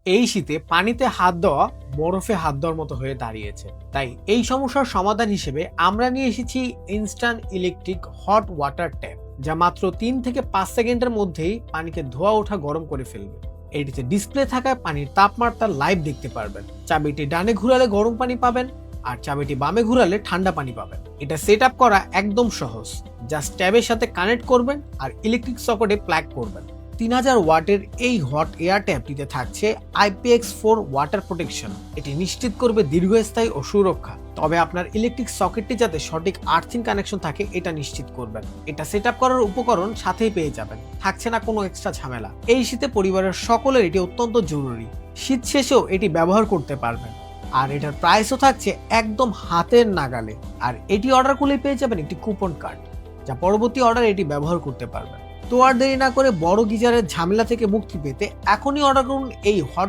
এই শীতে পানিতে হাত দেওয়া বরফে হাত দেওয়ার মতো হয়ে দাঁড়িয়েছে। তাই এই সমস্যার সমাধান হিসেবে আমরা নিয়ে এসেছি instant electric hot water tap, যা মাত্র ৩ থেকে ৫ সেকেন্ডের মধ্যেই পানিকে ধোয়া ওঠা গরম করে ফেলবে। এটিতে ডিসপ্লে থাকায় পানির তাপমাত্রা লাইভ দেখতে পারবেন। চাবিটি ডানে ঘুরালে গরম পানি পাবেন, আর চাবিটি বামে ঘুরালে ঠান্ডা পানি পাবেন। এটা সেট আপ করা একদম সহজ। জাস্ট ট্যাবের সাথে কানেক্ট করবেন আর ইলেকট্রিক সকেটে প্লাগ করবেন। ৩০০০ ওয়াটের এই হট এয়ার ট্যাপটিতে থাকছে IPX4 ওয়াটার প্রোটেকশন। এটি নিশ্চিত করবে দীর্ঘস্থায়ী ও সুরক্ষা। তবে আপনার ইলেকট্রিক সকেটটি যাতে সঠিক আর্থিং কানেকশন থাকে এটা নিশ্চিত করবেন। এটা সেট আপ করার উপকরণ সাথেই পেয়ে যাবেন, থাকছে না কোনো এক্সট্রা ঝামেলা। এই শীতে পরিবারের সকলের এটি অত্যন্ত জরুরি। শীত শেষেও এটি ব্যবহার করতে পারবেন, আর এটার প্রাইসও থাকছে একদম হাতের নাগালে। আর এটি অর্ডার করলে পেয়ে যাবেন একটি কুপন কার্ড, যা পরবর্তী অর্ডার এটি ব্যবহার করতে পারবেন। তো আর দেরি না করে বড় গিজারের ঝামেলা থেকে মুক্তি পেতে এখনই অর্ডার করুন এই হট